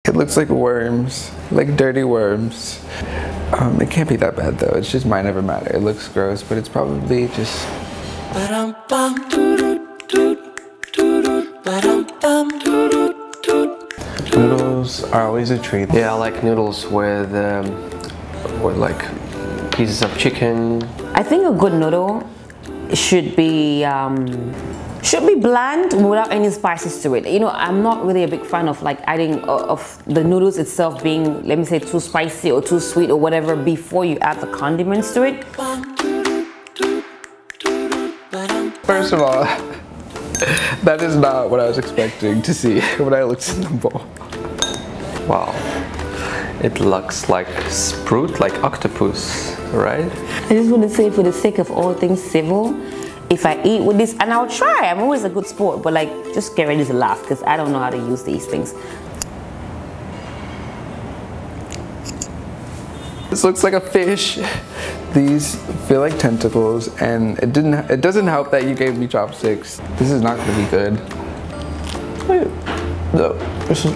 It looks like worms, like dirty worms. It can't be that bad though, it's just might never matter. It looks gross, but it's probably just... Noodles are always a treat. Yeah, I like noodles with like pieces of chicken. I think a good noodle should be bland without any spices to it. You know, I'm not really a big fan of like adding of the noodles itself being, let me say, too spicy or too sweet or whatever before you add the condiments to it. First of all, that is not what I was expecting to see when I looked in the bowl. Wow, it looks like sprout, like octopus, right? I just want to say, for the sake of all things civil, if I eat with this, and I'll try, I'm always a good sport, but like, just get ready to laugh because I don't know how to use these things. This looks like a fish. These feel like tentacles, and it doesn't help that you gave me chopsticks. This is not gonna be good. No, this is...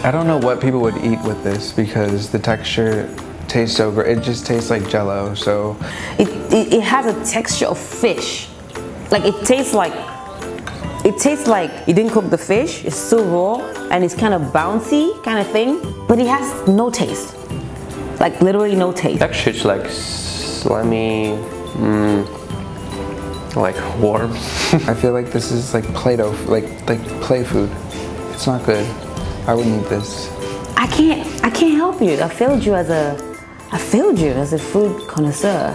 I don't know what people would eat with this because the texture tastes so great. It just tastes like Jello, so... It has a texture of fish. Like, it tastes like you didn't cook the fish. It's still raw and it's kind of bouncy kind of thing, but it has no taste. Like literally no taste. Actually, it's like slimy, like warm. I feel like this is like Play-Doh, like play food. It's not good. I wouldn't eat this. I can't help you. I failed you as a food connoisseur.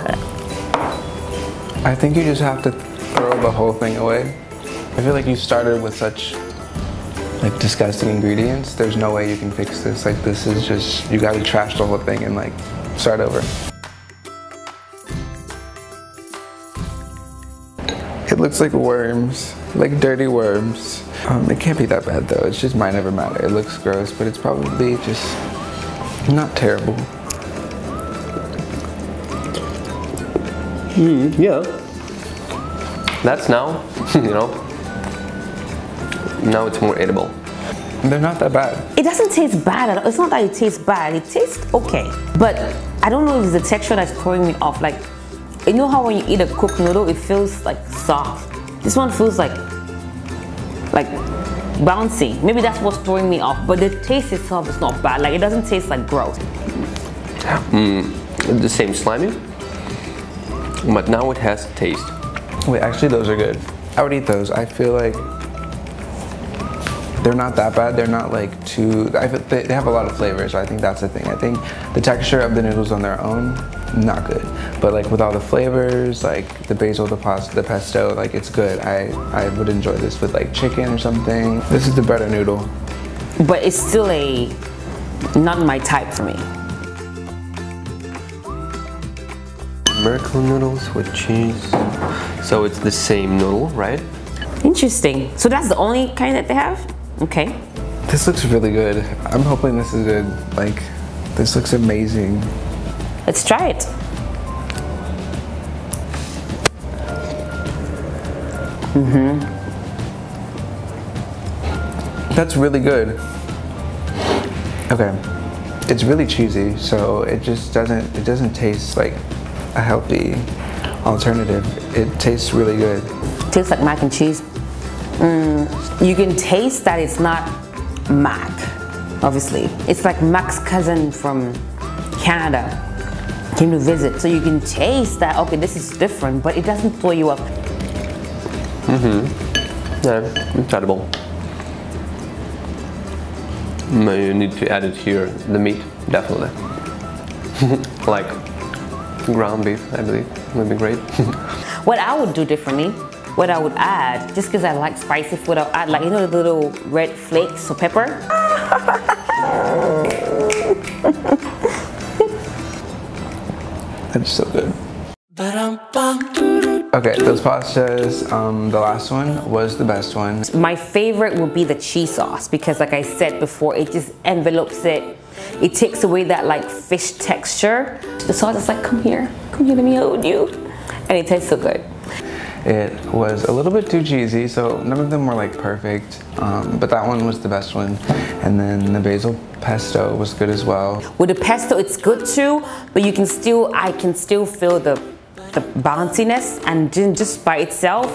I think you just have to throw the whole thing away. I feel like you started with such like disgusting ingredients. There's no way you can fix this. Like, this is just, you gotta trash the whole thing and like start over. It looks like worms, like dirty worms. It can't be that bad though. It's just might never matter. It looks gross, but it's probably just not terrible. Yeah. That's now, you know, now it's more edible. They're not that bad. It doesn't taste bad at all. It's not that it tastes bad. It tastes okay. But I don't know if it's the texture that's throwing me off. Like, you know how when you eat a cooked noodle, it feels like soft. This one feels like bouncy. Maybe that's what's throwing me off. But the taste itself is not bad. Like, it doesn't taste like gross. The same slimy, but now it has taste. Wait, actually those are good. I would eat those. I feel like they're not that bad. They're not like too, they have a lot of flavors, so I think that's the thing. I think the texture of the noodles on their own, not good. But like with all the flavors, like the basil, the pasta, the pesto, like it's good. I would enjoy this with like chicken or something. This is the better noodle. But it's still not my type for me. Miracle noodles with cheese. So it's the same noodle, right? Interesting. So that's the only kind that they have? Okay. This looks really good. I'm hoping this is good. Like, this looks amazing. Let's try it. That's really good. Okay. It's really cheesy, so it just doesn't taste like a healthy alternative. It tastes really good. Tastes like mac and cheese. You can taste that it's not mac, obviously. It's like Mac's cousin from Canada came to visit, so you can taste that, okay, this is different, but it doesn't throw you up. Yeah, it's edible. You need to add it here, the meat, definitely. Like ground beef, I believe, would be great. What I would do differently, what I would add, just because I like spicy food, I'll add, like, you know, the little red flakes of pepper. That's so good. Okay, those pastas, the last one was the best one. My favorite would be the cheese sauce because, like I said before, it just envelopes it. It takes away that like fish texture. The sauce is like, come here, let me hold you. And it tastes so good. It was a little bit too cheesy, so none of them were like perfect, but that one was the best one. And then the basil pesto was good as well. With the pesto, it's good too, but I can still feel the bounciness, and just by itself,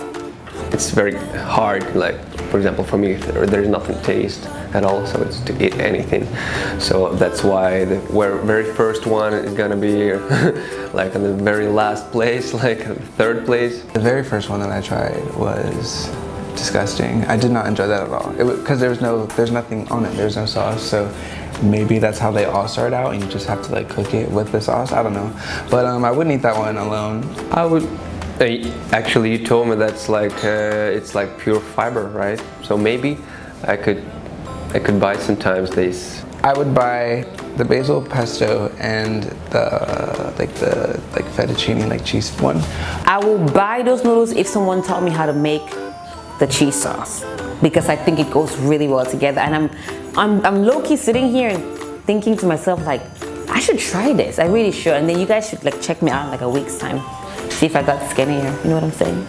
it's very hard. Like, for example, for me, there's nothing taste at all, so it's to eat anything. So that's why the very first one is gonna be like in the very last place, like third place. The very first one that I tried was disgusting. I did not enjoy that at all. Because there's nothing on it. There's no sauce. So maybe that's how they all start out, and you just have to like cook it with the sauce. I don't know. But I wouldn't eat that one alone. I would. Actually, you told me that's like it's like pure fiber, right? So maybe I could buy sometimes these. I would buy the basil pesto and the fettuccine like cheese one. I will buy those noodles if someone taught me how to make the cheese sauce, because I think it goes really well together. And I'm low-key sitting here and thinking to myself like, I should try this. I really should. And then you guys should like check me out in like a week's time. See if I got skinnier. You know what I'm saying?